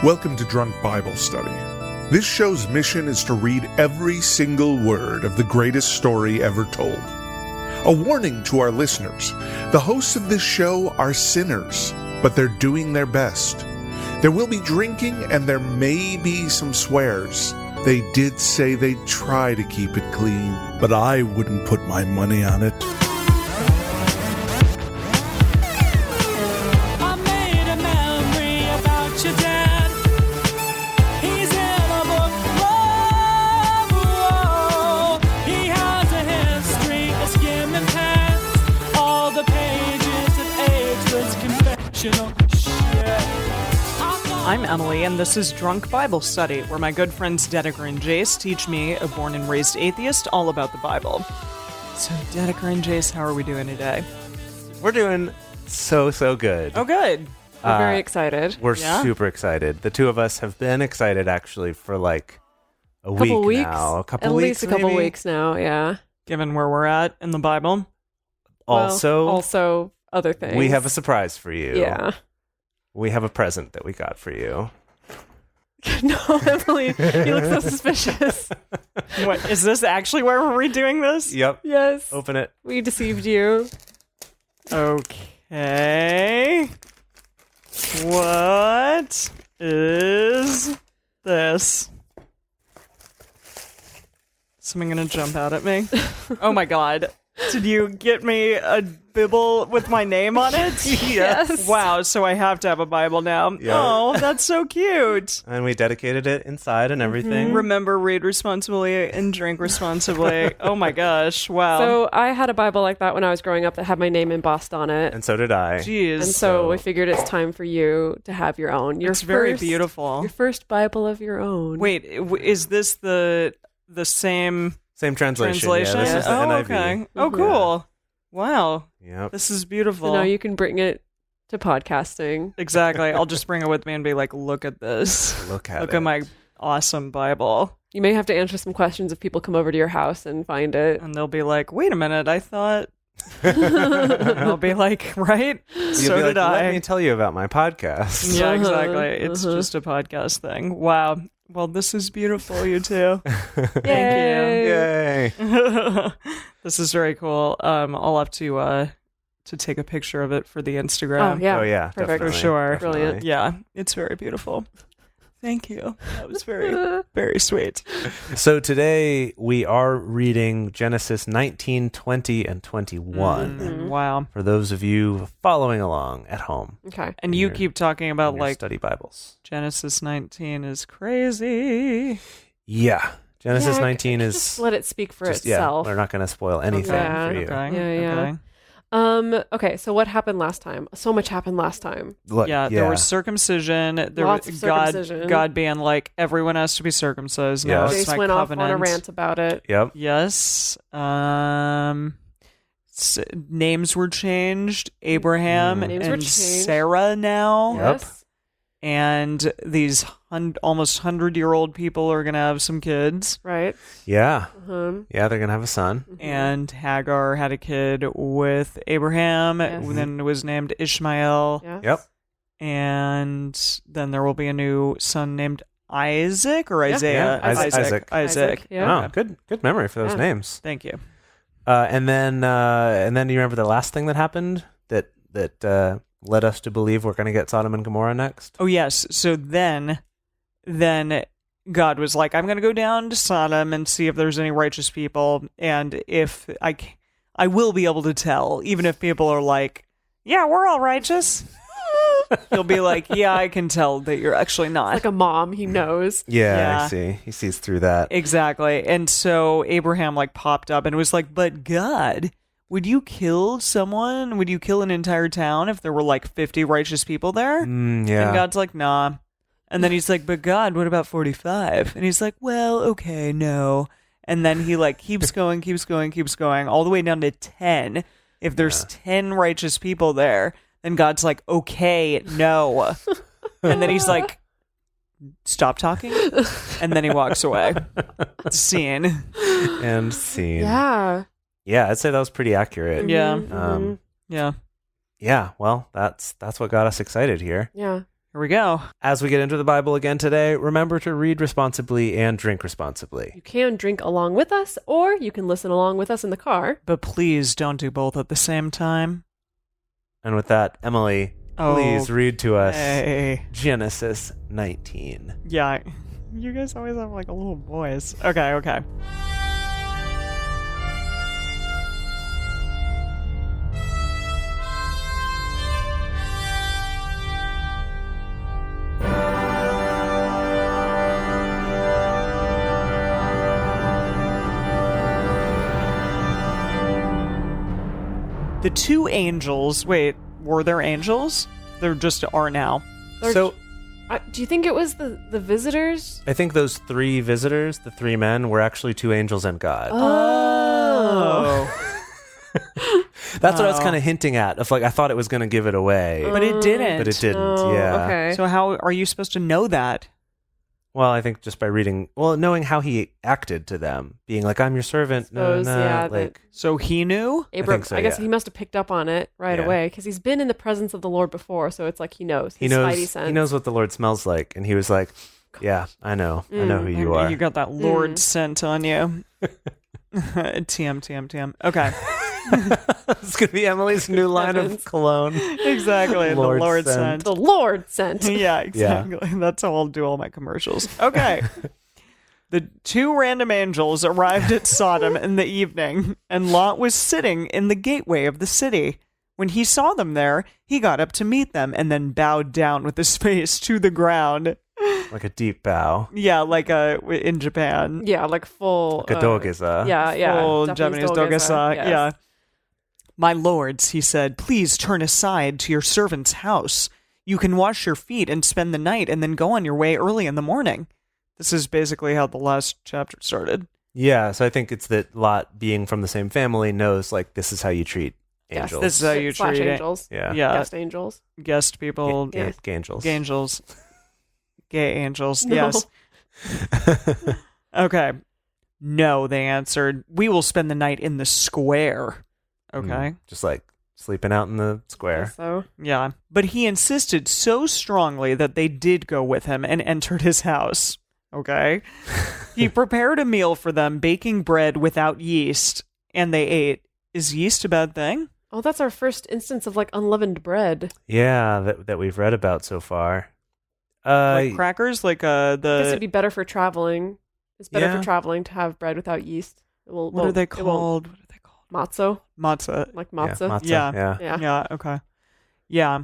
Welcome to Drunk Bible Study. This show's mission is to read every single word of the greatest story ever told. A warning to our listeners, the hosts of this show are sinners, but they're doing their best. There will be drinking and there may be some swears. They did say they'd try to keep it clean, but I wouldn't put my money on it. I'm Emily, and this is Drunk Bible Study, where my good friends Dedeker and Jace teach me, a born and raised atheist, all about the Bible. So, Dedeker and Jace, how are we doing today? We're doing so good. Oh, good. We're very excited. We're super excited. The two of us have been excited, actually, for like a week now. At least a couple weeks now, yeah. Given where we're at in the Bible. Also other things. We have a surprise for you. Yeah. We have a present that we got for you. No, Emily, you look so suspicious. What, is this actually where we're redoing this? Yep. Yes. Open it. We deceived you. Okay. What is this? Something gonna jump out at me? Oh my god. Did you get me a Bible with my name on it? Yes. Wow, so I have to have a Bible now. Yep. Oh, that's so cute. And we dedicated it inside and everything. Remember, read responsibly and drink responsibly. Oh my gosh, wow. So I had a Bible like that when I was growing up that had my name embossed on it. And so did I. Jeez. And so we figured it's time for you to have your own. It's very beautiful. Your first Bible of your own. Wait, is this the same... Same translation. Yeah, this is the NIV. Okay. Oh, cool. Wow. Yep. This is beautiful. So now you can bring it to podcasting. Exactly. I'll just bring it with me and be like, look at this. Look at my awesome Bible. You may have to answer some questions if people come over to your house and find it. And they'll be like, wait a minute, I thought... And I'll be like, right? So did I. Let me tell you about my podcast. Yeah, exactly. It's just a podcast thing. Wow. Well, this is beautiful, you two. Thank Yay. you. This is very cool. I'll have to take a picture of it for the Instagram. Oh, yeah. Oh, yeah. Perfect. Definitely. For sure. Definitely. Brilliant. Yeah, it's very beautiful. Thank you. That was very, very sweet. So today we are reading Genesis 19, 20, and 21. Wow. For those of you following along at home. Okay. And you keep talking about Your like study Bibles. Genesis 19 is crazy. Yeah. Genesis 19 is... Just let it speak for just, itself. Yeah, we're not going to spoil anything Yeah. for you. Okay. Yeah. Okay. Okay, so what happened last time? So much happened last time. Look, Yeah, there was circumcision. There Lots was of circumcision. God being like, everyone has to be circumcised. Yes. No, it's Jace my went covenant. off on a rant about it. Yep. Yes. Names were changed. Abraham Names were and changed. Sarah now. Yep. Yes. And these almost 100-year-old people are going to have some kids. Right. Yeah. Uh-huh. Yeah, they're going to have a son. And Hagar had a kid with Abraham, Yes. then was named Ishmael. Yes. Yep. And then there will be a new son named Isaac or Isaiah. Yeah, Isaac. Isaac. Yeah. Oh, good memory for those Yeah. names. Thank you. And then you remember the last thing that happened that led us to believe we're going to get Soddom and Gomorrah next? Oh, yes. So then God was like, I'm going to go down to Sodom and see if there's any righteous people. And if I will be able to tell, even if people are like, yeah, we're all righteous. He'll be like, yeah, I can tell that you're actually not. Like a mom, he knows. Yeah, Yeah. I see. He sees through that. Exactly. And so Abraham like popped up and was like, but God, would you kill someone? Would you kill an entire town if there were like 50 righteous people there? Yeah. And God's like, nah. And then he's like, but God, what about 45? And he's like, well, okay, no. And then he like keeps going all the way down to 10. If there's 10 righteous people there, then God's like, okay, no. And then he's like, stop talking. And then he walks away. Scene. And scene. Yeah. Yeah, I'd say that was pretty accurate. Yeah. Mhm. Yeah. Yeah, well, that's what got us excited here. Yeah. Here we go. As we get into the Bible again today, remember to read responsibly and drink responsibly. You can drink along with us, or you can listen along with us in the car. But please don't do both at the same time. And with that, Emily, please read to us Genesis 19. Yeah, you guys always have like a little voice. Okay. The two angels, wait, were there angels? There just are now. So, do you think it was the visitors? I think those three visitors, the three men, were actually two angels and God. Oh. That's what I was kind of hinting at. Of like, I thought it was going to give it away. But it didn't. But it didn't, Oh, yeah. Okay. So how are you supposed to know that? Well, I think just by reading, knowing how he acted to them, being like, I'm your servant. Suppose, yeah, like, So he knew? Abram, so, I guess yeah. he must have picked up on it right Yeah. away because he's been in the presence of the Lord before, so it's like he knows. he His knows spidey sense. he knows what the Lord smells like. And he was like, yeah, I know who you are. You got that Lord scent on you. TM. Okay. It's going to be Emily's new line of cologne. Exactly. Lord the Lord scent. scent. The Lord sent. Yeah, exactly. That's how I'll do all my commercials. Okay. The two random angels arrived at Sodom in the evening, and Lot was sitting in the gateway of the city. When he saw them there, he got up to meet them and then bowed down with his face to the ground. Like a deep bow. Yeah, like in Japan. Yeah, like full. Like a dogeza. Yeah. Full Japanese dogesa. Yes. Yeah. My lords, he said, please turn aside to your servant's house. You can wash your feet and spend the night and then go on your way early in the morning. This is basically how the last chapter started. Yeah, so I think it's that Lot, being from the same family, knows like this is how you treat angels. Yes, This is how you slash treat it. angels. Yeah. Yeah. Guest angels. Guest people. Gay angels. Gay angels. Gay angels. No. Yes. Okay. No, they answered. We will spend the night in the square. Okay. Just like sleeping out in the square. So Yeah. But he insisted so strongly that they did go with him and entered his house. Okay. He prepared a meal for them, baking bread without yeast, and they ate. Is yeast a bad thing? Oh, that's our first instance of like unleavened bread. Yeah, that we've read about so far. Like crackers? Like I guess it'd the... be better for traveling. It's better Yeah. for traveling to have bread without yeast. What are they called? What are they called? Matzo, Matzah. like Yeah, matzah. matzah, Yeah. yeah. Yeah, okay. Yeah.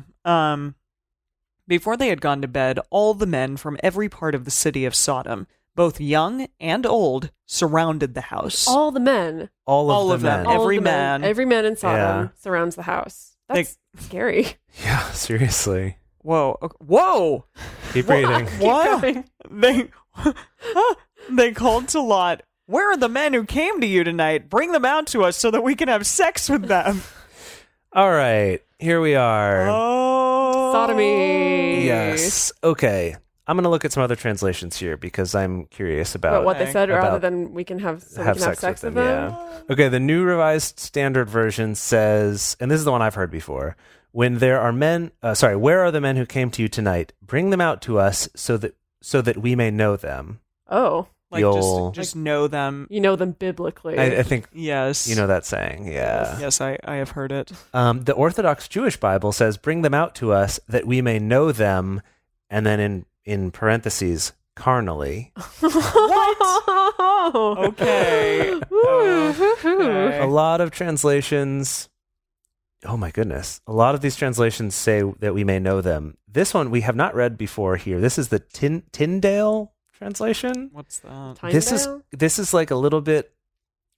Before they had gone to bed, all the men from every part of the city of Sodom, both young and old, surrounded the house. All the men. All of the them. men. Every All of the men. man. Every man in Sodom Yeah. surrounds the house. That's scary. Yeah, seriously. Whoa. Okay. Whoa! Keep reading. What? going. They called to Lot, where are the men who came to you tonight? Bring them out to us so that we can have sex with them. All right, here we are. Oh. Sodomy. Yes. Okay. I'm going to look at some other translations here because I'm curious about But what they said, rather about than we can have sex with them. Yeah. Okay, the New Revised Standard Version says, and this is the one I've heard before, when there are where are the men who came to you tonight? Bring them out to us so that we may know them. Oh, Like just know them. you know them biblically. I think Yes. you know that saying, yeah. Yes, I have heard it. The Orthodox Jewish Bible says, bring them out to us that we may know them, and then in parentheses, carnally. Okay. A lot of translations, oh my goodness, a lot of these translations say that we may know them. This one we have not read before here. This is the Tyndale translation. What's that? This is like a little bit,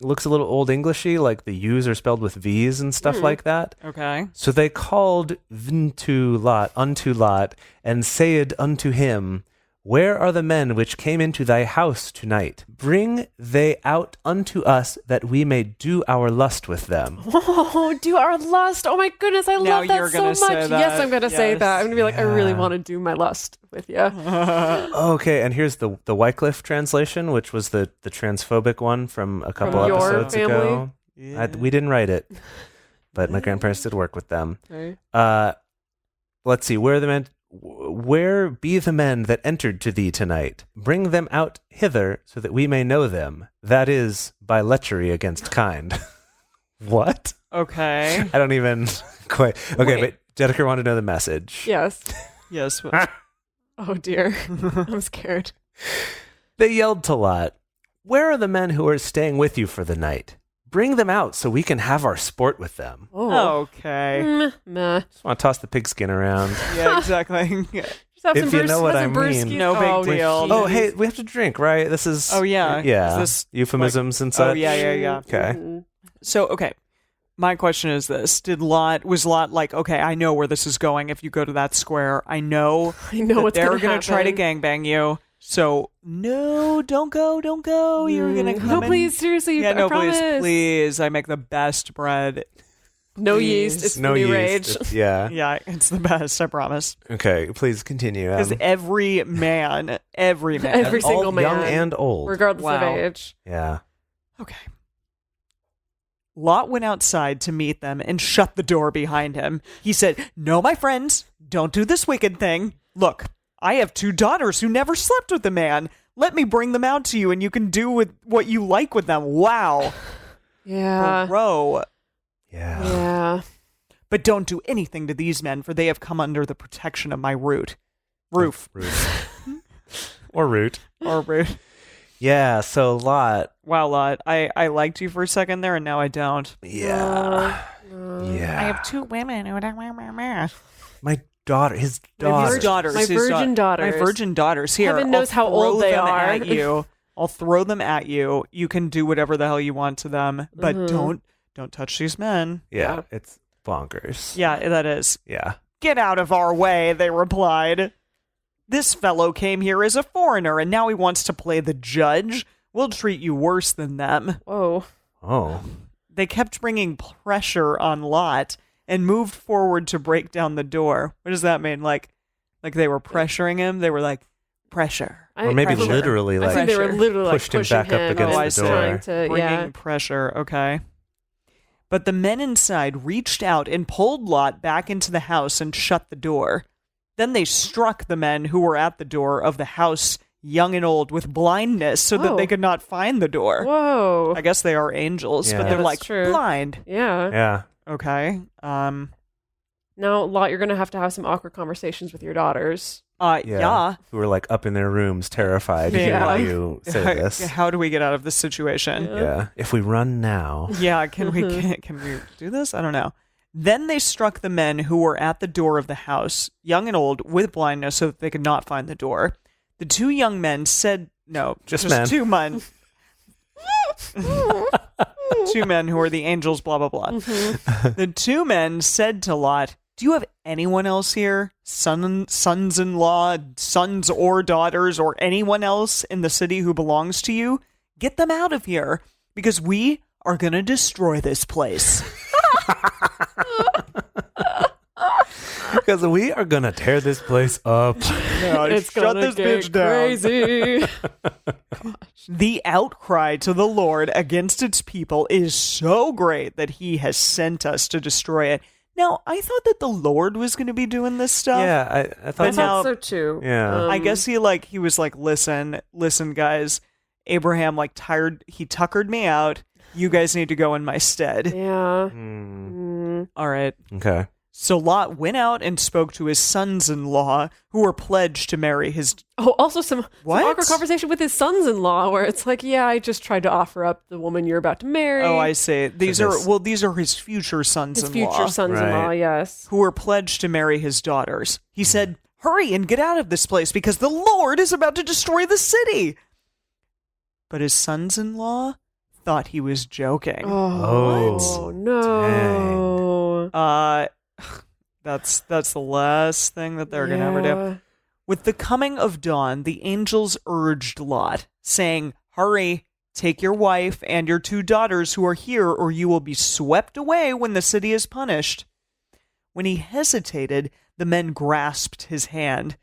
looks a little old Englishy, like the U's are spelled with V's and stuff like that. Okay. So they called unto Lot, and said unto him, where are the men which came into thy house tonight? Bring they out unto us that we may do our lust with them. Oh, do our lust. Oh my goodness, I Now love that you're so gonna much. say that. Yes, I'm going to say Yes. that. I'm going to be like, I really Yeah. want to do my lust with you. Okay, and here's the Wycliffe translation, which was the transphobic one from a couple From your episodes family? ago. Yeah. We didn't write it, but my grandparents did work with them. Okay. Let's see, where where be the men that entered to thee tonight? Bring them out hither, so that we may know them. That is, by lechery against kind. What? Okay. I don't even quite... Okay, Wait. but Dedeker wanted to know the message. Yes. Yes. Oh dear. I'm scared. They yelled to Lot, where are the men who are staying with you for the night? Bring them out so we can have our sport with them. Oh. Okay. Meh. Just want to toss the pigskin around. Yeah, exactly. Just have If some you know what have some I mean. brewskis. No big Oh, deal. Oh, hey, we have to drink, right? This is... Oh, yeah. Yeah. Is this, Euphemisms and oh, such. yeah. Okay. Mm. So, okay. My question is this. Was Lot like, okay, I know where this is going if you go to that square. I know, I know what's they're going to try to gangbang you. So, no, don't go. You're going to come No, in. please, seriously. Yeah, I no, promise. please. I make the best bread. No Please. yeast. It's No the new yeast. rage. It's- yeah. Yeah, it's the best, I promise. Okay, please continue. Because every man, Every all single man. young and old. Regardless of Wow. age. Yeah. Okay. Lot went outside to meet them and shut the door behind him. He said, no, my friends, don't do this wicked thing. Look, I have 2 daughters who never slept with a man. Let me bring them out to you and you can do with what you like with them. Wow. Yeah. Bro. Yeah. Yeah. But don't do anything to these men, for they have come under the protection of my roof. Or root. Or root. Yeah, so Lot. Wow, Lot. I liked you for a second there, and now I don't. Yeah. Yeah. I have 2 women. My daughter, his daughter. His virgin daughters. My virgin daughters. Here, Heaven knows how throw old they them are. At you. I'll throw them at you. You can do whatever the hell you want to them, but don't touch these men. Yeah, it's bonkers. Yeah, that is. Yeah. Get out of our way, they replied. This fellow came here as a foreigner, and now he wants to play the judge. We'll treat you worse than them. Whoa. Oh. They kept bringing pressure on Lot and moved forward to break down the door. What does that mean? Like they were pressuring him? They were like, pressure. Or maybe pressure. literally, I like, think they were literally pushed him pushing back up against the door. Trying to, Bringing pressure, okay. But the men inside reached out and pulled Lot back into the house and shut the door. Then they struck the men who were at the door of the house, young and old, with blindness so that they could not find the door. Whoa. I guess they are angels, Yeah. but they're That's like true. blind. Yeah. Yeah. Okay. Now, Lot, you're going to have some awkward conversations with your daughters. Yeah. Who were like up in their rooms, terrified to Yeah. hear you say this. How do we get out of this situation? Yeah. If we run now. Yeah, can we do this? I don't know. Then they struck the men who were at the door of the house, young and old, with blindness so that they could not find the door. The 2 young men said, no, Just men. 2 men. 2 men who are the angels, blah, blah, blah. The 2 men said to Lot, do you have anyone else here? Sons-in-law, sons or daughters, or anyone else in the city who belongs to you? Get them out of here, because we are going to destroy this place. Because we are going to tear this place up. No, It's shut gonna this get bitch down. crazy. The outcry to the Lord against its people is so great that he has sent us to destroy it. Now, I thought that the Lord was going to be doing this stuff. Yeah, I I thought But now- thought so too. Yeah. I guess he was like, listen, guys. Abraham he tuckered me out. You guys need to go in my stead. Yeah. All right. Okay. So Lot went out and spoke to his sons-in-law, who were pledged to marry his... Oh, also some What? awkward conversation with his sons-in-law where it's like, yeah, I just tried to offer up the woman you're about to marry. Oh, I see. These this- are his future His sons-in-law. future sons-in-law, Right. yes. who were pledged to marry his daughters. He said, hurry and get out of this place because the Lord is about to destroy the city. But his sons-in-law thought he was joking. Oh, no. That's the last thing that they're going to ever do. With the coming of dawn, the angels urged Lot, saying, hurry, take your wife and your 2 daughters who are here, or you will be swept away when the city is punished. When he hesitated, the men grasped his hand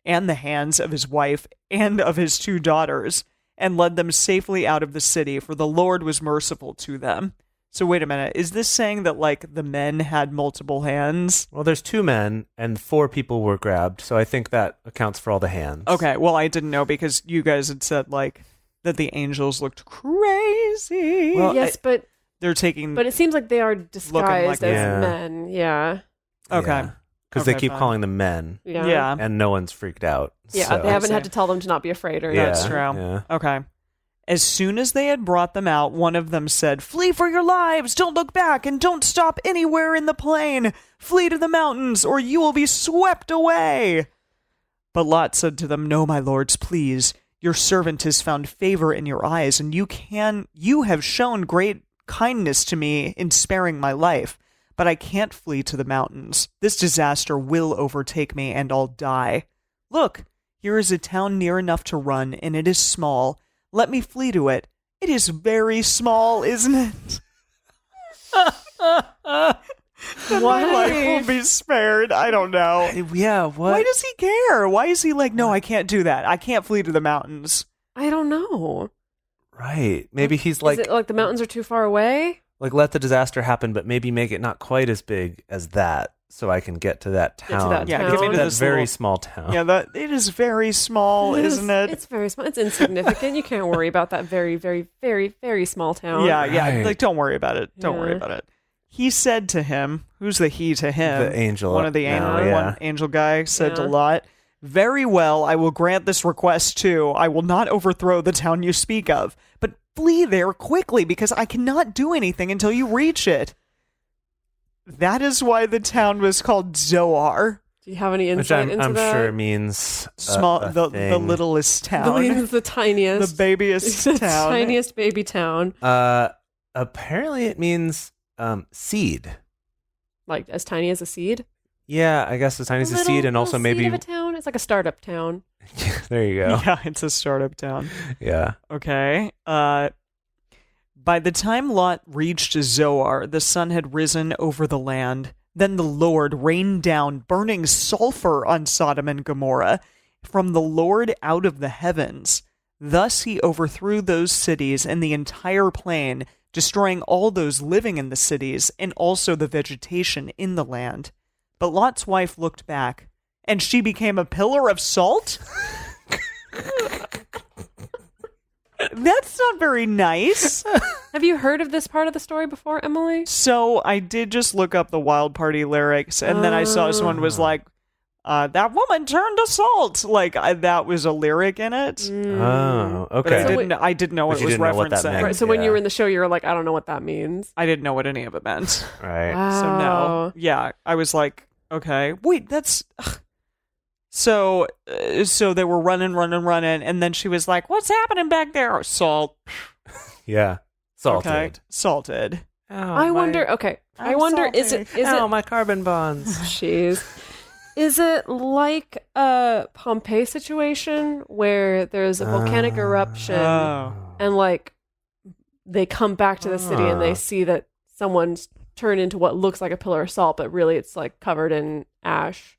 and the hands of his wife and of his 2 daughters and led them safely out of the city, for the Lord was merciful to them. So wait a minute. Is this saying that like the men had multiple hands? Well, there's 2 men and 4 people were grabbed, so I think that accounts for all the hands. Okay, well I didn't know because you guys had said like that the angels looked crazy. Well, yes, but they're taking it seems like they are disguised as Yeah. men. Yeah. Okay. Because Okay, they keep fine. calling them men, Yeah. Yeah. and no one's freaked out. Yeah, so. they haven't had to tell them to not be afraid or Yeah, That's true. yeah. Okay. As soon as they had brought them out, one of them said, "Flee for your lives! Don't look back and don't stop anywhere in the plain! Flee to the mountains, or you will be swept away!" But Lot said to them, "No, my lords, please. Your servant has found favor in your eyes, and you have shown great kindness to me in sparing my life. But I can't flee to the mountains. This disaster will overtake me, and I'll die. Look, here is a town near enough to run, and it is small. Let me flee to it. It is very small, isn't it?" My life will be spared. I don't know. Yeah, what? Why does he care? Why is he like, no, I can't do that. I can't flee to the mountains. I don't know. Right. Maybe he's like, Is it like the mountains are too far away? like, let the disaster happen, but maybe make it not quite as big as that, so I can get to that Get to town. that Yeah, town. give me to that this very little- small town. Yeah, that it is very small, isn't it? It's very small. It's insignificant. You can't worry about that very, very, very, very small town. Yeah, yeah. Right. Like, don't worry about it. Don't worry Yeah. about it. He said to him, who's the he to him? The angel. One of the now, angel, yeah. one angel guy said to Yeah. Lot, "Very well, I will grant this request too. I will not overthrow the town you speak of, but flee there quickly because I cannot do anything until you reach it." That is why the town was called Zoar. Do you have any Which insight into I'm that? sure means Small, a the thing. littlest The town. means the tiniest. The babyest the town. tiniest baby town. Apparently it means seed. Like as tiny as a seed. Yeah, I guess as tiny as a seed, and also little maybe seed of a town. It's like a startup town. there you go. Yeah, it's a startup town. Yeah. Okay. By the time Lot reached Zoar, the sun had risen over the land. Then the Lord rained down burning sulfur on Sodom and Gomorrah from the Lord out of the heavens. Thus he overthrew those cities and the entire plain, destroying all those living in the cities and also the vegetation in the land. But Lot's wife looked back, and she became a pillar of salt? That's not very nice. Have you heard of this part of the story before, Emily? So I did just look up the Wild Party lyrics, and then I saw someone was like, that woman turned to salt. Like, that was a lyric in it. Oh, But okay. I didn't know what But it you was didn't know what that referencing. meant. Right, so when Yeah. you were in the show, you were like, I don't know what that means. I didn't know what any of it meant. Right. So no. Yeah, I was like, okay. Wait, that's... So they were running, and then she was like, "What's happening back there?" Salt. Yeah. Salted. Okay. Salted. I wonder. Okay, I wonder. Is it? Is oh, it? my carbon bonds. Jeez. Is it like a Pompeii situation where there's a volcanic eruption Oh. and like they come back to the city and they see that someone's turned into what looks like a pillar of salt, but really it's like covered in ash.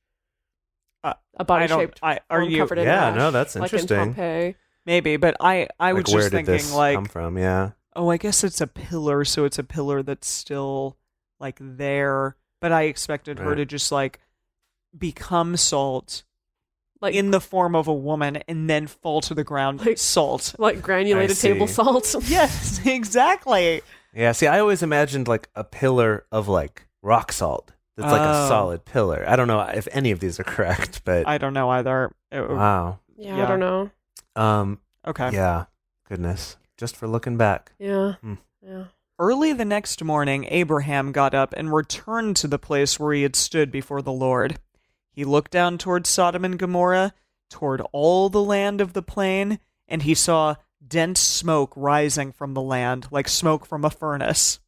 A body shaped Are form you? covered in Yeah, ash, no, that's like in interesting. Pompeii. Maybe, but I was Like, where just did thinking this like, come from? Yeah. oh, I guess it's a pillar, so it's a pillar that's still like there. But I expected her Right. to just like become salt, Like in the form of a woman, and then fall to the ground. Like- Salt. like granulated I table see. salt. Yes, exactly. Yeah. See, I always imagined like a pillar of like rock salt. That's like a Oh. solid pillar. I don't know if any of these are correct, but I don't know either. wow. Yeah, Yeah. I don't know. Okay. Yeah. Goodness. Just for looking back. Yeah. Hmm. Yeah. Early the next morning, Abraham got up and returned to the place where he had stood before the Lord. He looked down toward Sodom and Gomorrah, toward all the land of the plain, and he saw dense smoke rising from the land, like smoke from a furnace.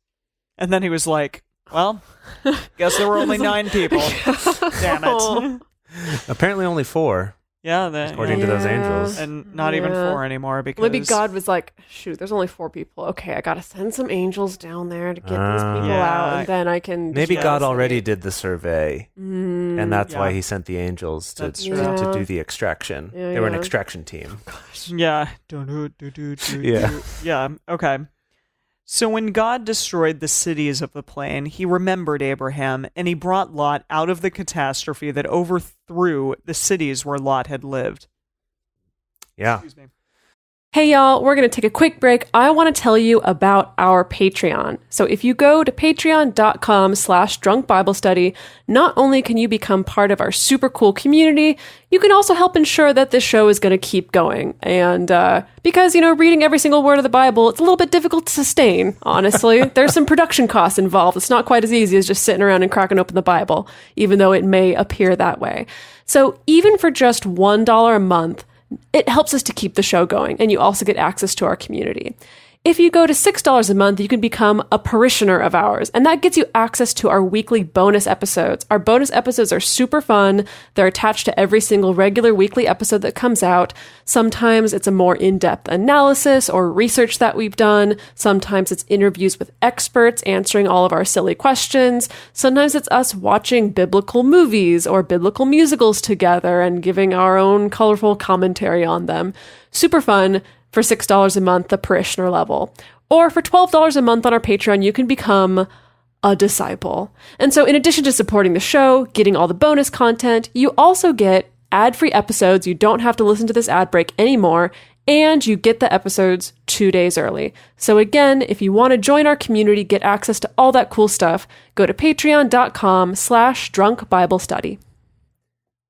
And then he was like, well, guess there were only 9 people. Damn it. Apparently only 4, Yeah, according to those Yeah. angels. and not even Yeah. 4 anymore because Maybe God was like, shoot, there's only 4 people. Okay, I got to send some angels down there to get these people Yeah. out, and then I can. Maybe Yeah. God already did the survey, and that's Yeah. why he sent the angels to, That's to, true. to Yeah. do the extraction. Yeah, They were an yeah. extraction team. Yeah. Yeah. Yeah. Okay. So when God destroyed the cities of the plain, he remembered Abraham, and he brought Lot out of the catastrophe that overthrew the cities where Lot had lived. Yeah. Excuse me. Hey y'all, we're going to take a quick break. I want to tell you about our Patreon. So if you go to patreon.com/drunkbiblestudy, not only can you become part of our super cool community, you can also help ensure that this show is going to keep going. And because, reading every single word of the Bible, it's a little bit difficult to sustain, honestly. There's some production costs involved. It's not quite as easy as just sitting around and cracking open the Bible, even though it may appear that way. So even for just $1 a month, it helps us to keep the show going, and you also get access to our community. If you go to $6 a month, you can become a parishioner of ours, and that gets you access to our weekly bonus episodes. Our bonus episodes are super fun. They're attached to every single regular weekly episode that comes out. Sometimes it's a more in-depth analysis or research that we've done. Sometimes it's interviews with experts answering all of our silly questions. Sometimes it's us watching biblical movies or biblical musicals together and giving our own colorful commentary on them. Super fun. For $6 a month, the parishioner level. Or for $12 a month on our Patreon, you can become a disciple. And so in addition to supporting the show, getting all the bonus content, you also get ad-free episodes. You don't have to listen to this ad break anymore, and you get the episodes 2 days early. So again, if you want to join our community, get access to all that cool stuff, go to patreon.com/drunkbiblestudy.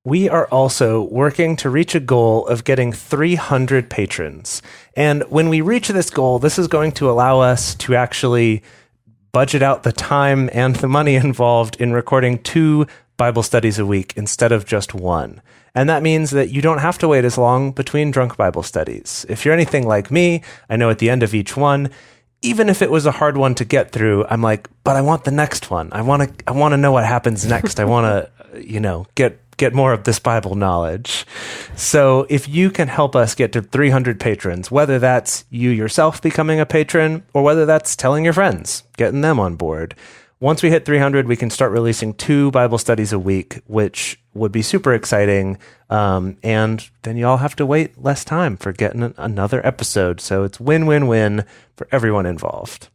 We are also working to reach a goal of getting 300 patrons. And when we reach this goal, this is going to allow us to actually budget out the time and the money involved in recording 2 Bible studies a week instead of just 1. And that means that you don't have to wait as long between drunk Bible studies. If you're anything like me, I know at the end of each one, even if it was a hard one to get through, I'm like, but I want the next one. I want to know what happens next. I want to, get more of this Bible knowledge. So if you can help us get to 300 patrons, whether that's you yourself becoming a patron or whether that's telling your friends, getting them on board. Once we hit 300, we can start releasing 2 Bible studies a week, which would be super exciting. And then you all have to wait less time for getting another episode. So it's win-win-win for everyone involved.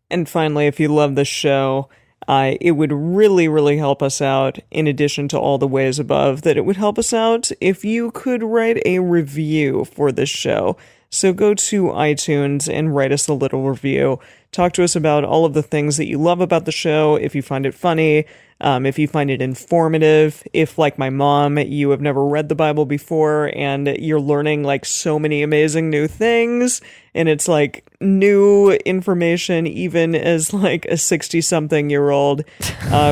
And finally, if you love this show, it would really, really help us out, in addition to all the ways above, that it would help us out if you could write a review for this show. So go to iTunes and write us a little review. Talk to us about all of the things that you love about the show, if you find it funny, if you find it informative, if, like my mom, you have never read the Bible before and you're learning like so many amazing new things, and it's like new information even as like a 60-something-year-old.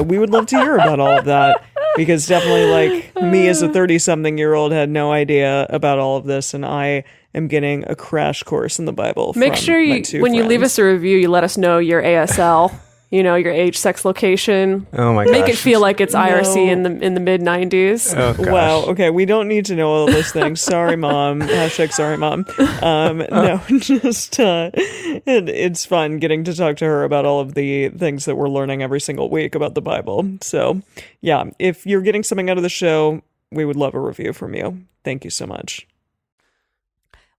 We would love to hear about all of that, because definitely like me as a 30-something-year-old had no idea about all of this, and I am getting a crash course in the Bible. Make sure when you leave us a review, you let us know your ASL, your age, sex, location. Oh my gosh. Make it feel like it's IRC in the mid 90s. Oh, gosh. Wow. Okay, we don't need to know all those things. Sorry, Mom. # sorry, Mom. No, just it's fun getting to talk to her about all of the things that we're learning every single week about the Bible. So, yeah, if you're getting something out of the show, we would love a review from you. Thank you so much.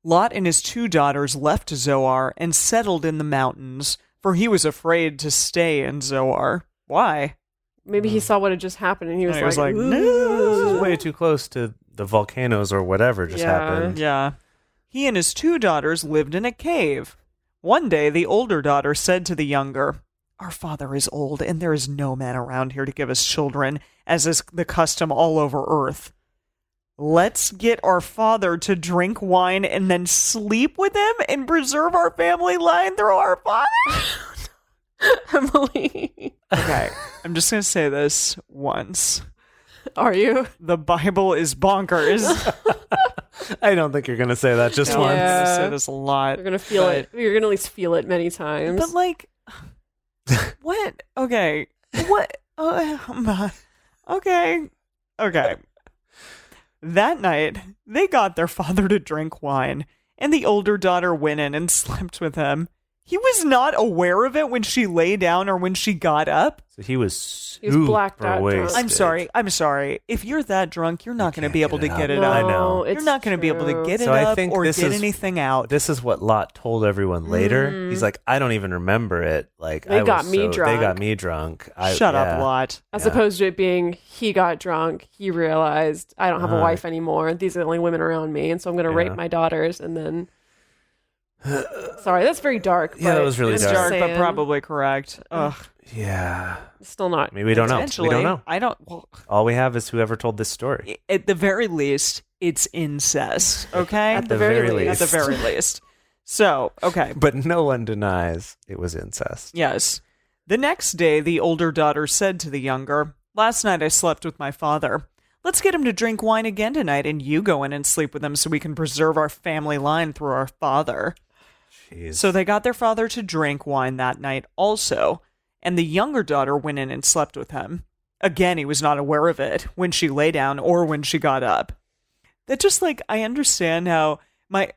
Lot and his 2 daughters left Zoar and settled in the mountains, for he was afraid to stay in Zoar. Why? Maybe he saw what had just happened and he was like, no, this is way too close to the volcanoes or whatever just happened. Yeah. He and his 2 daughters lived in a cave. One day, the older daughter said to the younger, "Our father is old, and there is no man around here to give us children, as is the custom all over earth. Let's get our father to drink wine and then sleep with him and preserve our family line through our father." Emily. Okay, I'm just going to say this once. Are you? The Bible is bonkers. I don't think you're going to say that just No, once. I'm going to say this a lot. You're going to feel it. You're going to at least feel it many times. But like, what? Okay. What? Okay. That night, they got their father to drink wine, and the older daughter went in and slept with him. He was not aware of it when she lay down or when she got up. So he was blacked out drunk. I'm sorry. If you're that drunk, you're not going to be able to get it No, up. I know. You're not going to be able to get it So I up think or this get is- anything out. This is what Lot told everyone later. He's like, I don't even remember it. Like They I got was me so- drunk. They got me drunk. Shut up, yeah. Lot. As opposed to it being he got drunk, he realized I don't have a wife anymore. These are the only women around me, and so I'm going to rape my daughters. And then, sorry, that's very dark. Yeah, that but was really It's just dark. dark, but saying, probably correct. Ugh. Yeah. still not. Maybe we don't know. We Potentially, don't know. I don't. Well, All we have is whoever told this story. at the very least, it's incest. Okay. At the very least. At the very least. So, okay. But no one denies it was incest. Yes. The next day, the older daughter said to the younger, "Last night I slept with my father. Let's get him to drink wine again tonight, and you go in and sleep with him so we can preserve our family line through our father." Jeez. So they got their father to drink wine that night also, and the younger daughter went in and slept with him. Again, he was not aware of it when she lay down or when she got up. That just like, I understand how my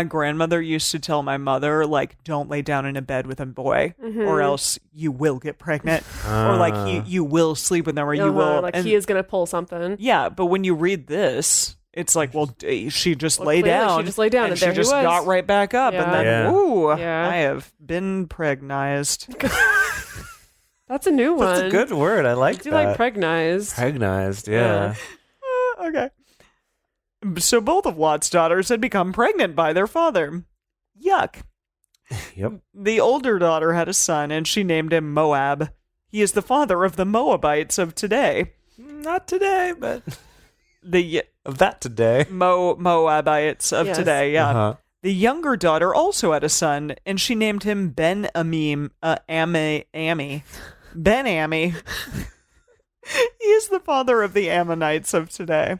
grandmother used to tell my mother, like, don't lay down in a bed with a boy or else you will get pregnant or like you will sleep with them or you will. Like and- he is going to pull something. yeah, but when you read this, it's like, well, she just Well, lay clearly down. she just lay down and she there he just was. got right back up. And then, Yeah. ooh, Yeah. I have been pregnized. That's a new one. That's a good word. I like I do that. like pregnized. Pregnized, yeah. Okay. So both of Lot's daughters had become pregnant by their father. Yuck. Yep. The older daughter had a son, and she named him Moab. He is the father of the Moabites of today. Not today, but The of that today. Moabites of Yes. today, yeah. Uh-huh. The younger daughter also had a son, and she named him Ben Ami. Ben Ami. He is the father of the Ammonites of today.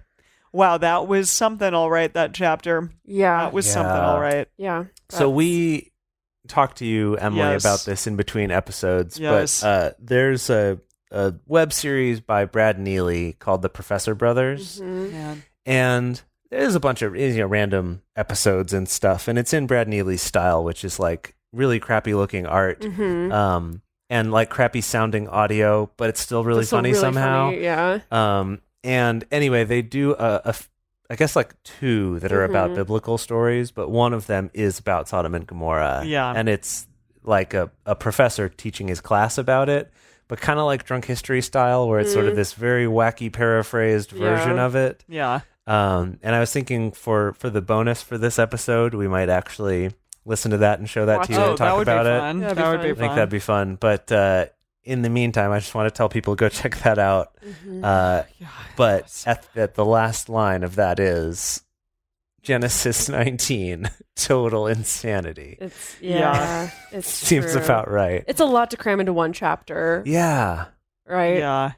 Wow, that was something all right, that chapter. Yeah. That was Yeah. something all right. Yeah. So we talked to you, Emily, Yes. about this in between episodes. Yes. But there's a web series by Brad Neely called The Professor Brothers. Yeah. And there's a bunch of random episodes and stuff. And it's in Brad Neely's style, which is like really crappy looking art. And like crappy sounding audio, but it's still really funny somehow. Yeah. And anyway, they do I guess like two that are about biblical stories, but one of them is about Sodom and Gomorrah. Yeah. And it's like a professor teaching his class about it, but kind of like drunk history style, where it's sort of this very wacky paraphrased version of it. Yeah. And I was thinking for the bonus for this episode, we might actually listen to that and show that to you Oh, and that talk would about be it. fun. That'd be That would fun. be I think fun. that'd be fun. But in the meantime, I just want to tell people go check that out. But at the last line of that is Genesis 19, total insanity. It's Yeah. It's Seems true. about right. It's a lot to cram into one chapter, Yeah. right? Yeah.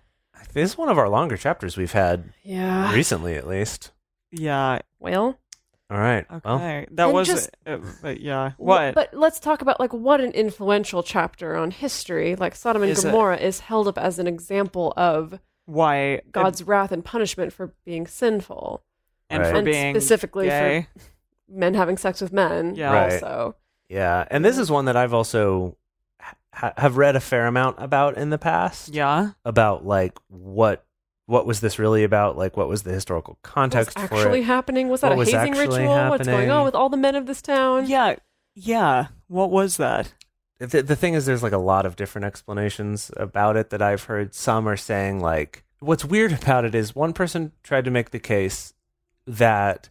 This is one of our longer chapters we've had Yeah. recently, at least. Yeah. Well, All right. Okay. Well, That And was just- but yeah. What? But let's talk about like what an influential chapter on history. Like Sodom and Is it? Gomorrah is held up as an example of Why God's wrath and punishment for being sinful, and Right. for and being specifically gay. for men having sex with men. Yeah. Right. Also, yeah. And this is one that I've also have read a fair amount about in the past. Yeah. About like what was this really about? Like, what was the historical context what's for actually it? happening? Was that What a was hazing actually ritual? What's going happening? on with all the men of this town? Yeah. Yeah. What was that? The thing is, there's like a lot of different explanations about it that I've heard. Some are saying like, what's weird about it is one person tried to make the case that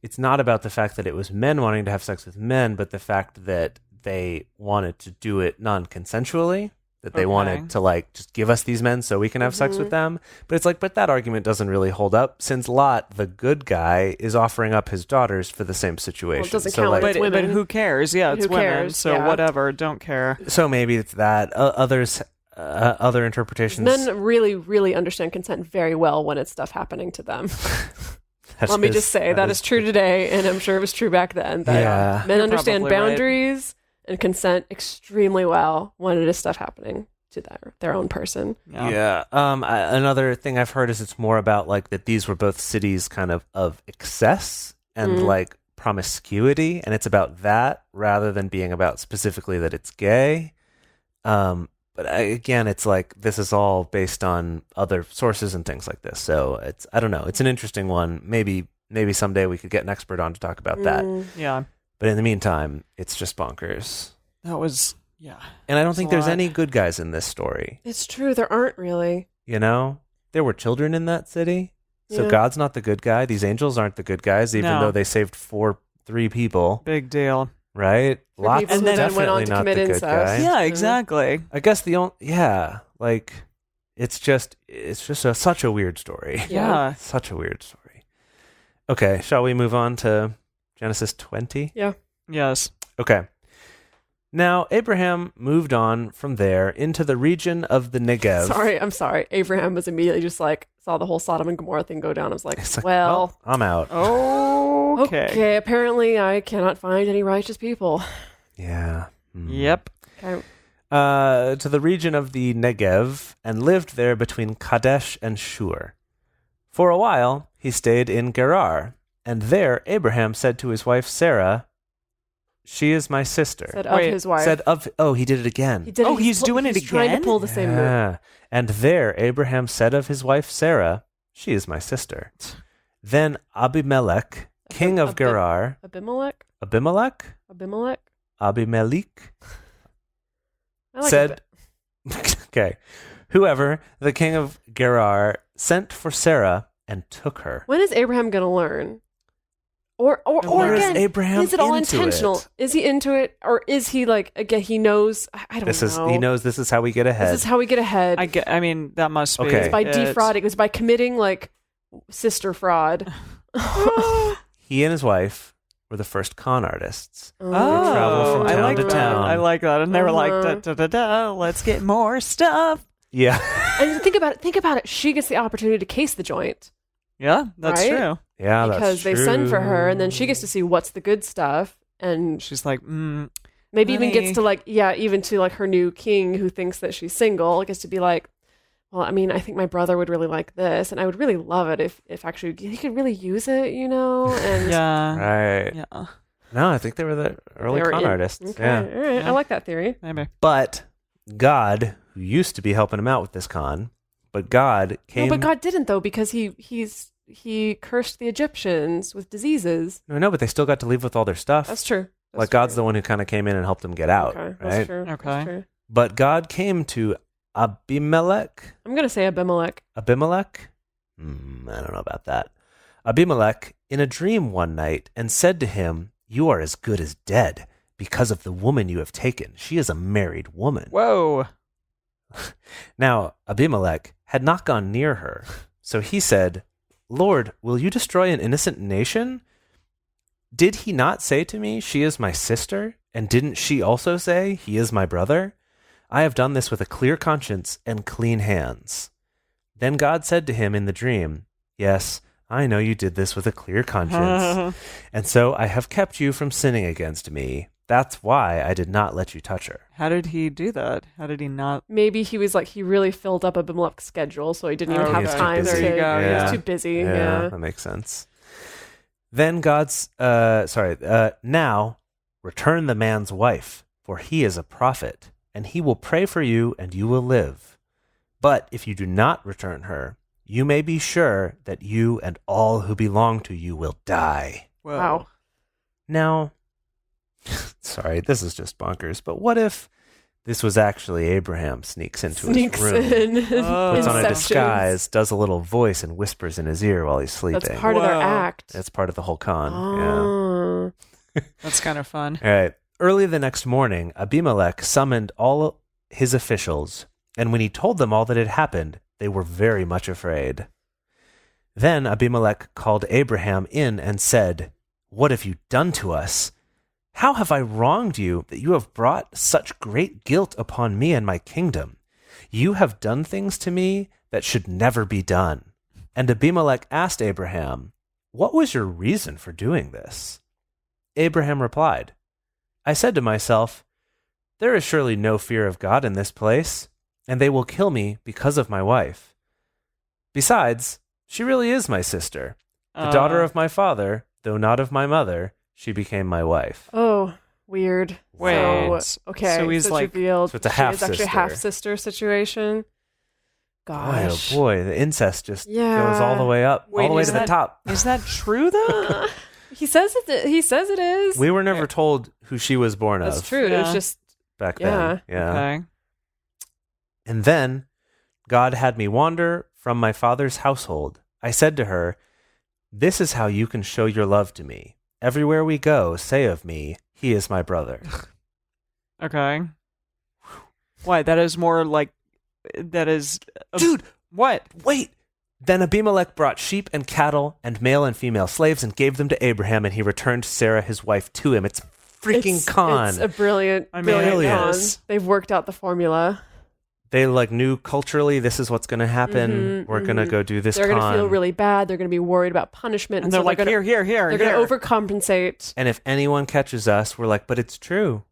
it's not about the fact that it was men wanting to have sex with men, but the fact that they wanted to do it non-consensually. That they Okay. wanted to like just give us these men so we can have sex with them. But it's like, but that argument doesn't really hold up since Lot, the good guy, is offering up his daughters for the same situation. doesn't so count like, when it's But women. who cares? Yeah, it's Who women. cares? So Yeah. whatever. Don't care. so maybe it's that. Other interpretations. Men really, really understand consent very well when it's stuff happening to them. That Let me is- just say that is true today, and I'm sure it was true back then. That Yeah. men You're understand probably right. boundaries and consent extremely well when it is stuff happening to their own person. Yeah. Another thing I've heard is it's more about like that these were both cities kind of excess and like promiscuity, and it's about that rather than being about specifically that it's gay. Again, it's like this is all based on other sources and things like this. So I don't know. It's an interesting one. Maybe someday we could get an expert on to talk about that. Yeah. But in the meantime, it's just bonkers. That was, yeah. And I don't think there's lot. any good guys in this story. It's true. There aren't really. You know, there were children in that city. So Yeah. God's not the good guy. These angels aren't the good guys, even No. though they saved 3 people, Big deal. right? For Lots people of who then definitely went on to not the commit good incest. guy. Yeah, Mhm. exactly. I guess it's just such a weird story. Yeah. Such a weird story. Okay, shall we move on to Genesis 20? Yes. Okay. Now, Abraham moved on from there into the region of the Negev. I'm sorry. Abraham was immediately just like, saw the whole Sodom and Gomorrah thing go down. I was like, It's like, well, I'm out. Okay. okay, apparently I cannot find any righteous people. Yeah. Yep. Okay. To the region of the Negev, and lived there between Kadesh and Shur. For a while, he stayed in Gerar, and there Abraham said to his wife Sarah, "She is my sister." Said of Wait, his wife. He did it again. He did it. Oh, he's doing it he's trying to again? pull the same move. Yeah. And there Abraham said of his wife Sarah, "She is my sister." Then Abimelech, king of Gerar, Abimelech? Abimelech? I like said, okay, whoever, the king of Gerar, sent for Sarah and took her. When is Abraham going to learn? Or where is again, Abraham is it all into intentional? it? Is he into it? Or is he like, again, he knows, I don't know. He knows this is how we get ahead. This is how we get ahead. I mean, that must be. Okay. It's by it. defrauding. It's by committing like sister fraud. He and his wife were the first con artists. Oh, travel from I town like to that. town. I like that. And they were like, Uh-huh. da, da, da, da, let's get more stuff. Yeah. And think about it. She gets the opportunity to case the joint Yeah, that's Right? true. Yeah, because that's they true. send for her, and then she gets to see what's the good stuff, and She's like, maybe even honey. gets to like, even to like her new king who thinks that she's single, gets to be like, well, I mean, I think my brother would really like this, and I would really love it if actually he could really use it, you know? And yeah. Right. Yeah. No, I think they were the early they were con in- artists. Okay, Yeah. all right, Yeah. I like that theory. Maybe. But God, who used to be helping him out with this con, but God came. No, but God didn't though, because he cursed the Egyptians with diseases. No, but they still got to leave with all their stuff. That's true. Like God's the one who kind of came in and helped them get out, Okay, right? that's true. Okay. That's true. But God came to Abimelech. I'm gonna say Abimelech. Abimelech? I don't know about that. Abimelech in a dream one night and said to him, "You are as good as dead because of the woman you have taken. She is a married woman." Whoa. Now, Abimelech had not gone near her. So he said, "Lord, will you destroy an innocent nation? Did he not say to me, 'She is my sister'? And didn't she also say, 'He is my brother'? I have done this with a clear conscience and clean hands." Then God said to him in the dream, "Yes, I know you did this with a clear conscience, and so I have kept you from sinning against me. That's why I did not let you touch her." How did he do that? How did he not? Maybe he was like, he really filled up Abimelech's schedule, so he didn't even Oh, have he was too time busy. to. There you go, He yeah. was too busy. Yeah, Yeah. that makes sense. Then now return the man's wife, for he is a prophet, and he will pray for you, and you will live. But if you do not return her, you may be sure that you and all who belong to you will die. Whoa. Wow. Now, sorry, this is just bonkers, but what if this was actually Abraham sneaks into Sneaks his room, in. Oh. puts on a Inceptions. disguise, does a little voice, and whispers in his ear while he's sleeping? That's part of their Whoa. act. That's part of the whole con. Oh. That's kind of fun. Yeah. All right. Early the next morning, Abimelech summoned all his officials, and when he told them all that had happened, they were very much afraid. Then Abimelech called Abraham in and said, "What have you done to us? How have I wronged you that you have brought such great guilt upon me and my kingdom? You have done things to me that should never be done." And Abimelech asked Abraham, "What was your reason for doing this?" Abraham replied, "I said to myself, 'There is surely no fear of God in this place, and they will kill me because of my wife. Besides, she really is my sister, the daughter of my father, though not of my mother, she became my wife. Oh, weird. Wait. So, okay. So he's it's like- revealed So it's a she is actually a half-sister. half-sister situation. Gosh. Oh boy, the incest just Yeah. goes all the way up, Wait, all the way is to the that- top. Is that true though? He says it. He says it is. We were never told who she was born That's of true. It was Yeah. just back Yeah. then. Yeah. Okay. And then God had me wander from my father's household. I said to her, "This is how you can show your love to me. Everywhere we go, say of me, he is my brother." Okay. Why? That is more like. That is. Dude, What? wait. Then Abimelech brought sheep and cattle and male and female slaves and gave them to Abraham, and he returned Sarah, his wife, to him. It's freaking con. It's a brilliant, I mean, brilliant it con. is. They've worked out the formula. They like knew culturally this is what's going to happen. Mhm, We're going to go do this They're con. going to feel really bad. They're going to be worried about punishment, And they're so like, gonna, here. They're going to overcompensate. And if anyone catches us, we're like, but it's true.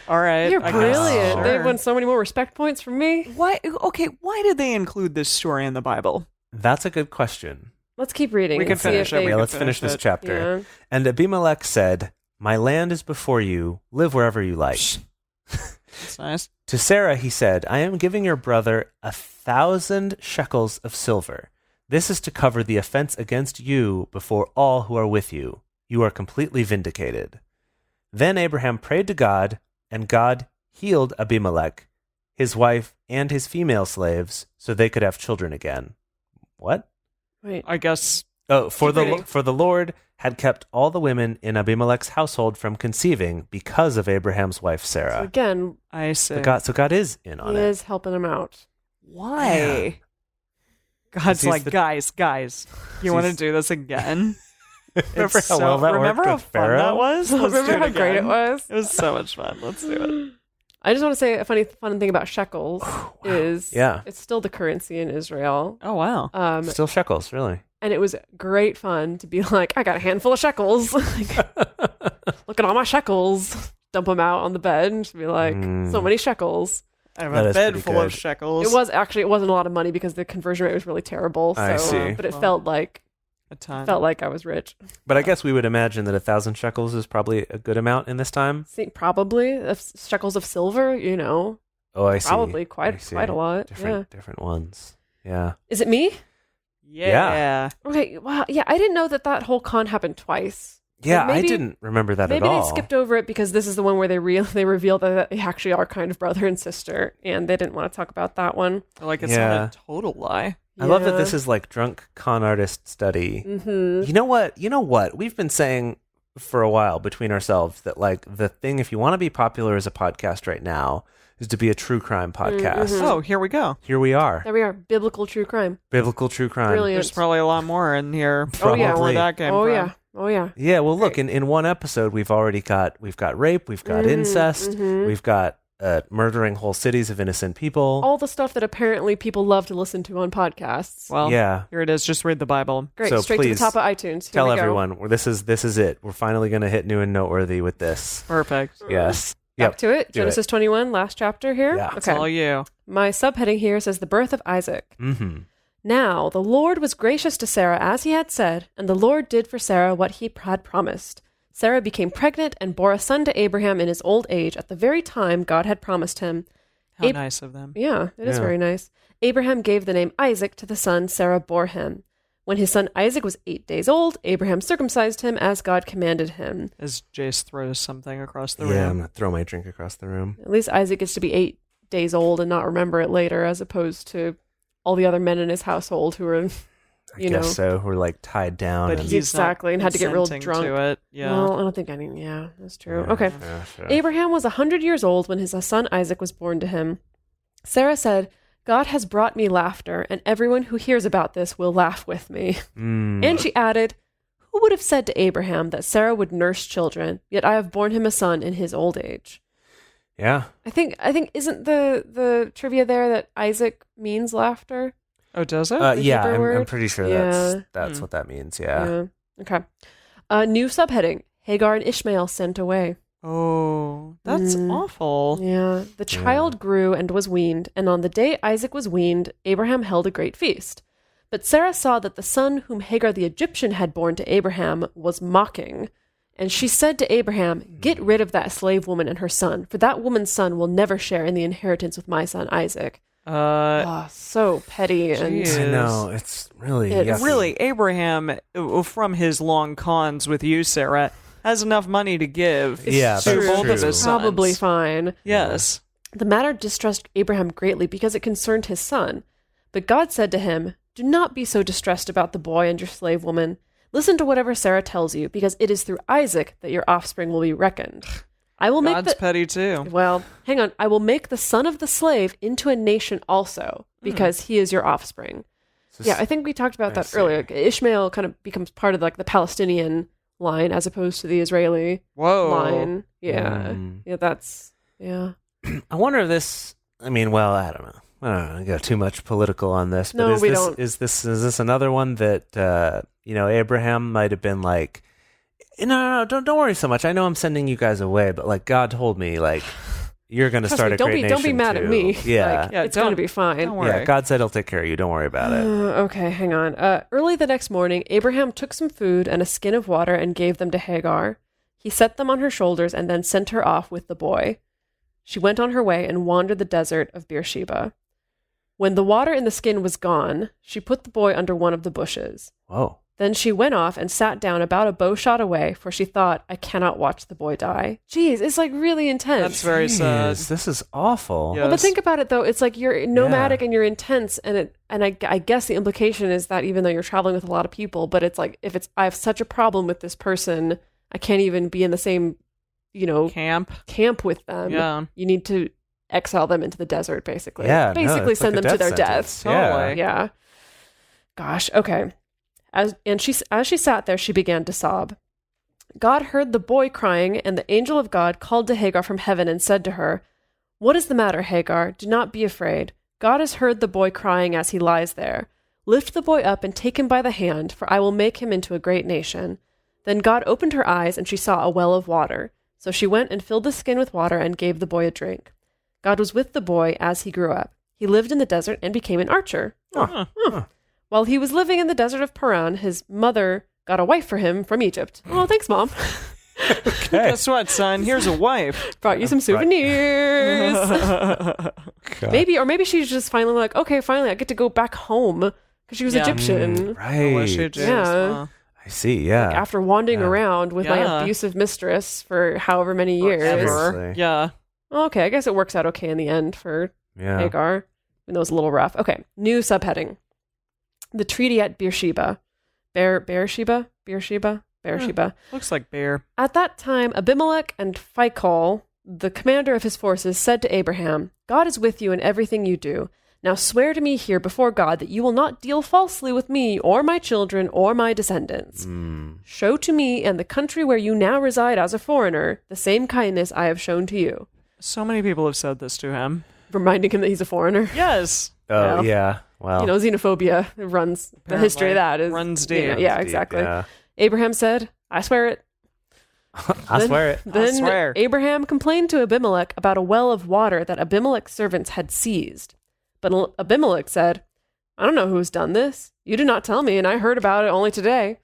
All right. You're I guess. brilliant. Sure. They've won so many more respect points from me. Why? Okay. Why did they include this story in the Bible? That's a good question. Let's keep reading. We and can see finish if it. they- We Yeah, can let's finish finish this it. chapter. Yeah. And Abimelech said, "My land is before you. Live wherever you like." That's nice. To Sarah he said, "I am giving your brother 1,000 shekels of silver. This is to cover the offense against you before all who are with you. You are completely vindicated." Then Abraham prayed to God, and God healed Abimelech, his wife, and his female slaves, so they could have children again. What? Wait. I guess. Oh, for Keep reading. the Lord had kept all the women in Abimelech's household from conceiving because of Abraham's wife So Sarah. again, I see. So God is in on he it. is helping him out. Why? God's He's like, the- guys, you want to He's- do this again? Remember It's how well that remember worked how with fun Pharaoh? that was? Let's Remember do how great it again. was? It was so much fun. Let's do it. I just want to say a fun thing about shekels is Yeah. it's still the currency in Israel. Oh wow. Still shekels, really. And it was great fun to be like, I got a handful of shekels. Like, look at all my shekels. Dump them out on the bed and just be like, so many shekels. I have That a is bed pretty full of good. shekels. It wasn't a lot of money because the conversion rate was really terrible. So, I see. but it felt like a ton. I was rich. But I guess we would imagine that 1,000 shekels is probably a good amount in this time. Probably shekels of silver, Oh, I see. probably I quite see. a lot. Different ones. Yeah. Is it me? Yeah. Okay. Wow. Yeah, I didn't know that whole con happened twice. Yeah, Like, maybe- I didn't remember that Maybe at all. they skipped over it because this is the one where they reveal that they actually are kind of brother and sister, and they didn't want to talk about that one. Like it's Yeah. not a total lie. I love that this is like drunk con artist study. Mm-hmm. You know what? We've been saying for a while between ourselves that like the thing, if you want to be popular as a podcast right now, is to be a true crime podcast. Mhm. Oh, here we go. Here we are. There we are. Biblical true crime. Biblical true crime. Brilliant. There's probably a lot more in here. Oh, yeah. Where Probably. that came Oh from. yeah. Oh yeah. Yeah, well look, in one episode we've got rape, we've got incest, we've got murdering whole cities of innocent people. All the stuff that apparently people love to listen to on podcasts. Well, Yeah. here it is. Just read the Bible. Great. so Straight to the please top of iTunes. Here Tell we go. everyone, this is it. We're finally going to hit new and noteworthy with this. Perfect. Yes. Back Yep. to it. Do Genesis 21, last chapter here. Yeah. It's all you. My subheading here says the birth of Isaac. Mm-hmm. Now the Lord was gracious to Sarah as he had said, and the Lord did for Sarah what he had promised. Sarah became pregnant and bore a son to Abraham in his old age at the very time God had promised him. How Ab- nice of them. Yeah, it is Yeah. very nice. Abraham gave the name Isaac to the son Sarah bore him. When his son Isaac was 8 days old, Abraham circumcised him as God commanded him. As Jace throws something across the Yeah, I'm room. going to throw my drink across the room. At least Isaac gets to be 8 days old and not remember it later, as opposed to all the other men in his household who were, I guess so. We're like tied down. But and- he's Exactly, not and had to get real consenting drunk. to it. Yeah. Well, I don't think any. Yeah, that's true. Yeah, Okay. yeah, sure. Abraham was 100 years old when his son Isaac was born to him. Sarah said, God has brought me laughter, and everyone who hears about this will laugh with me. Mm. And she added, who would have said to Abraham that Sarah would nurse children, yet I have borne him a son in his old age? Yeah. I think isn't the trivia there that Isaac means laughter? Oh, does it? The Yeah, Hebrew I'm word? pretty sure Yeah. that's what that means. Yeah. Okay. New subheading, Hagar and Ishmael sent away. Oh, that's Mm. awful. Yeah. The child grew and was weaned, and on the day Isaac was weaned, Abraham held a great feast. But Sarah saw that the son whom Hagar the Egyptian had borne to Abraham was mocking. And she said to Abraham, "Get rid of that slave woman and her son, for that woman's son will never share in the inheritance with my son Isaac." So petty. And Jeez. I know, it's really It's yucky. Really, Abraham, from his long cons with you, Sarah, has enough money to give Yeah, to that's both true. of his sons. probably fine. Yes. The matter distressed Abraham greatly because it concerned his son. But God said to him, "Do not be so distressed about the boy and your slave woman. Listen to whatever Sarah tells you, because it is through Isaac that your offspring will be reckoned. I will make God's petty too. Well, hang on. I will make the son of the slave into a nation also, because he is your offspring." Yeah, I think we talked about that earlier. Ishmael kind of becomes part of like the Palestinian line as opposed to the Israeli line. Yeah. Yeah, that's I wonder if this. I mean, well, I don't know. I got too much political on this. But No, is we this, don't. Is this another one that Abraham might have been like, no, don't worry so much. I know I'm sending you guys away, but like God told me, like you're going to start a great nation. Don't be mad too. at me. Yeah, Like, it's going to be fine. Don't worry. yeah. God said He'll take care of you. Don't worry about it. Okay, hang on. Early the next morning, Abraham took some food and a skin of water and gave them to Hagar. He set them on her shoulders and then sent her off with the boy. She went on her way and wandered the desert of Beersheba. When the water in the skin was gone, she put the boy under one of the bushes. Whoa. Then she went off and sat down about a bow shot away, for she thought, "I cannot watch the boy die." Jeez, it's like really intense. That's very sad. Jeez, this is awful. Yeah. Well, but Yes. think about it though. It's like you're nomadic and you're intense, and I guess the implication is that even though you're traveling with a lot of people, but it's like if I have such a problem with this person, I can't even be in the same, camp with them. Yeah. You need to exile them into the desert, basically. Yeah, no, basically it's send like them a to their death death. sentence. Totally. Yeah. Gosh. Okay. As she sat there, she began to sob. God heard the boy crying, and the angel of God called to Hagar from heaven and said to her, "What is the matter, Hagar? Do not be afraid. God has heard the boy crying as he lies there. Lift the boy up and take him by the hand, for I will make him into a great nation." Then God opened her eyes, and she saw a well of water. So she went and filled the skin with water and gave the boy a drink. God was with the boy as he grew up. He lived in the desert and became an archer. While he was living in the desert of Paran, his mother got a wife for him from Egypt. Oh, thanks, Mom. Okay. Guess what, son? Here's a wife. Brought you some souvenirs. God. Maybe she's just finally like, okay, finally I get to go back home because she was Yeah. Egyptian. Right. Wish it did Yeah. as well. I see. Yeah. After wandering Yeah. around with my Yeah. abusive mistress for however many years. Ever. Seriously. Yeah. Okay, I guess it works out okay in the end for Yeah. Hagar, even though it was a little rough. Okay, new subheading. The treaty at Beersheba. Beersheba? Looks like bear. At that time, Abimelech and Phicol, the commander of his forces, said to Abraham, "God is with you in everything you do. Now swear to me here before God that you will not deal falsely with me or my children or my descendants. Show to me and the country where you now reside as a foreigner the same kindness I have shown to you." So many people have said this to him. Reminding him that he's a foreigner. Yes. Oh, Well, yeah. Well, Xenophobia runs, the history of that is runs you know, deep. yeah, deep, exactly. yeah. Abraham said, "I swear it." I swear it. Then swear. Abraham complained to Abimelech about a well of water that Abimelech's servants had seized. But Abimelech said, "I don't know who's done this. You did not tell me, and I heard about it only today."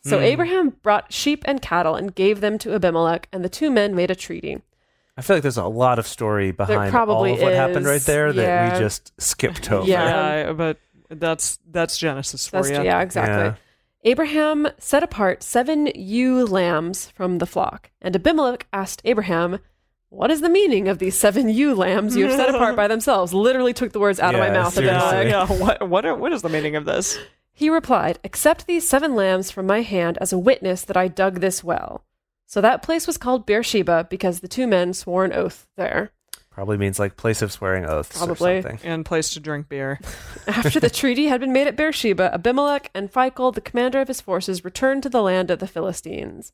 So Abraham brought sheep and cattle and gave them to Abimelech, and the two men made a treaty. I feel like there's a lot of story behind all probably of what happened right is, there that yeah. we just skipped over. Yeah. But that's Genesis for That's, you. yeah, exactly. Yeah. Abraham set apart 7 ewe lambs from the flock, and Abimelech asked Abraham, "What is the meaning of these 7 ewe lambs you have set apart by themselves?" Literally took the words out of my Yeah, mouth. seriously. Abimelech. What is the meaning of this? He replied, "Accept these 7 lambs from my hand as a witness that I dug this well." So that place was called Beersheba because the two men swore an oath there. Probably means like place of swearing oaths Probably. or something. And place to drink beer. After the treaty had been made at Beersheba, Abimelech and Phicol, the commander of his forces, returned to the land of the Philistines.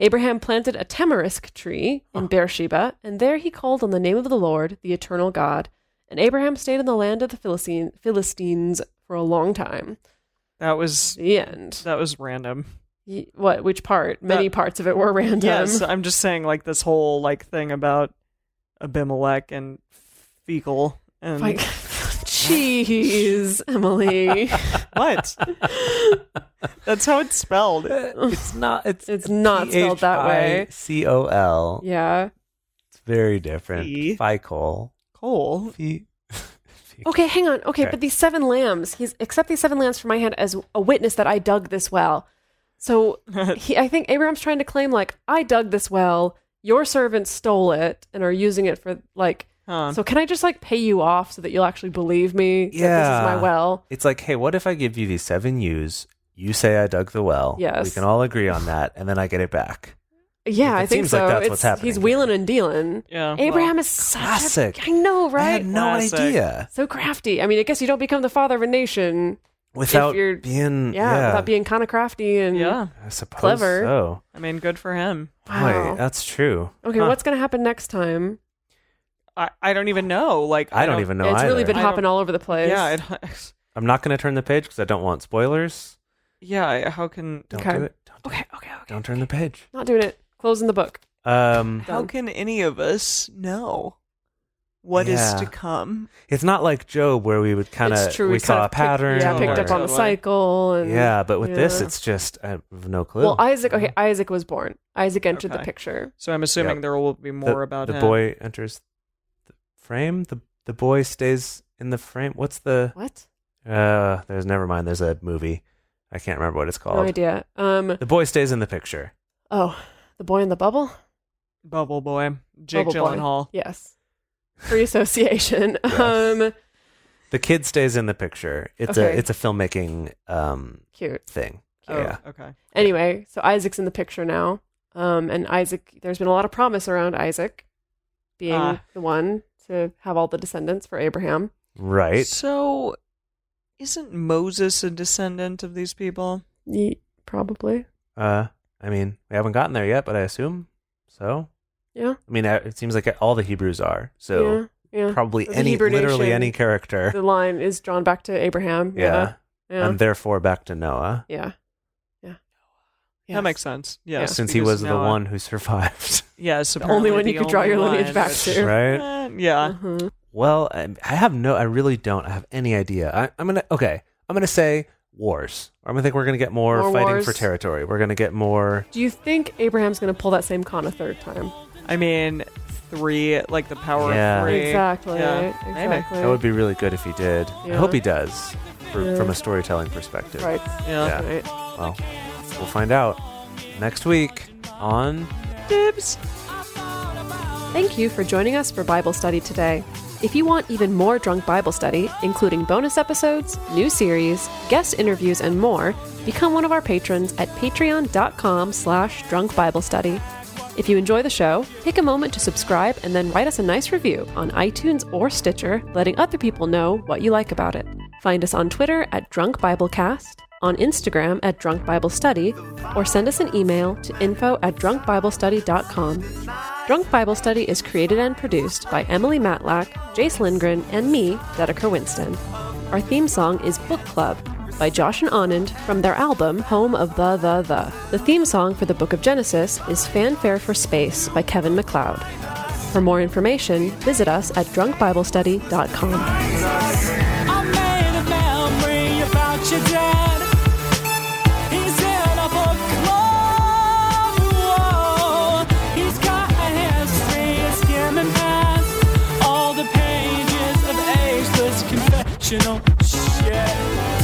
Abraham planted a tamarisk tree in Beersheba, and there he called on the name of the Lord, the eternal God. And Abraham stayed in the land of the Philistines for a long time. That was The end. random. What? Which part? Many parts of it were random. Yes, I'm just saying like this whole like thing about Abimelech and fecal and Like, jeez, Emily. What? That's how it's spelled. It's not. It's not spelled that way. Phicol. Yeah. It's very different. Phi- Ficol. Cole. Okay, hang on. Okay, Okay. but these 7 lambs, accept these 7 lambs from my hand as a witness that I dug this well. So I think Abraham's trying to claim, like, I dug this well, your servants stole it and are using it for, like, so can I just, like, pay you off so that you'll actually believe me that this is my well? It's like, hey, what if I give you these 7 ewes? You say I dug the well. Yes. We can all agree on that, and then I get it back. Yeah, It I think seems so. like that's what's happening He's here. wheeling and dealing. Yeah. Abraham is such classic. I know, I right? had no Classic. idea. So crafty. I mean, I guess you don't become the father of a nation Without if you're being, without being kind of crafty and Yeah. I suppose clever. so. I mean, good for him. Wow. Boy, that's true. Okay, what's going to happen next time? I don't even know. Like, I don't even know Yeah, it's either. really been I hopping don't- all over the place. Yeah. I'm not going to turn the page because I don't want spoilers. Yeah. How can Don't Okay. do it. Don't, Okay. don't turn the page. Not doing it. Closing the book. how Done. can any of us know what is Yeah. to come? It's not like Job where we would kind It's of true. we saw a picked pattern. picked up on the Totally. cycle. And, Yeah, but with this, yeah. it's just I have no clue. Well, Isaac was born. Isaac entered the Okay. picture. So I'm assuming Yep. there will be more about the him. boy enters the frame. The boy stays in the frame. What's the? What? There's never mind. There's a movie. I can't remember what it's No called. idea. The boy stays in the picture. Oh, the boy in the bubble? Bubble Boy, Jake Bubble Boy. Gyllenhaal. Yes. Free association. Yes. The kid stays in the picture. It's Okay. a filmmaking Cute. thing. Oh, Yeah. okay. Anyway, so Isaac's in the picture now. And Isaac, there's been a lot of promise around Isaac being the one to have all the descendants for Abraham. Right. So, isn't Moses a descendant of these people? Probably. I mean, we haven't gotten there yet, but I assume so. Yeah. I mean, it seems like all the Hebrews are. So yeah. probably The Hebrew literally nation, any character. The line is drawn back to Abraham. Yeah. Yeah. And therefore back to Noah, Yeah. Yeah. That makes sense. Yes, since he because was the Noah- one who survived. Yes, The only apparently one you the could draw only your lineage one, back which- to. Right? Yeah. Mhm. Well, I really don't have any idea. I'm gonna say wars. I'm gonna think we're gonna get more More fighting wars. for territory. We're gonna get more. Do you think Abraham's going to pull that same con a third time? I mean, 3, like the power Yeah. of 3. Exactly. Yeah. Maybe. Exactly. That would be really good if he did. I Yeah. hope he does, Yeah. from a storytelling perspective. Right. Yeah. Yeah. Right. Well, we'll find out next week on Dibs. Thank you for joining us for Bible study today. If you want even more Drunk Bible Study, including bonus episodes, new series, guest interviews, and more, become one of our patrons at patreon.com/drunkbiblestudy. If you enjoy the show, take a moment to subscribe and then write us a nice review on iTunes or Stitcher, letting other people know what you like about it. Find us on Twitter at Drunk Biblecast, on Instagram at Drunk Bible Study, or send us an email to info@drunkbiblestudy.com. Drunk Bible Study is created and produced by Emily Matlack, Jace Lindgren, and me, Dedeker Winston. Our theme song is Book Club by Josh and Anand from their album Home of the. The theme song for the Book of Genesis is Fanfare for Space by Kevin MacLeod. For more information, visit us at drunkbiblestudy.com. I made a memory about your dad. He's in a book club. Whoa. He's got a history of skimming past all the pages of ageless confessional shit.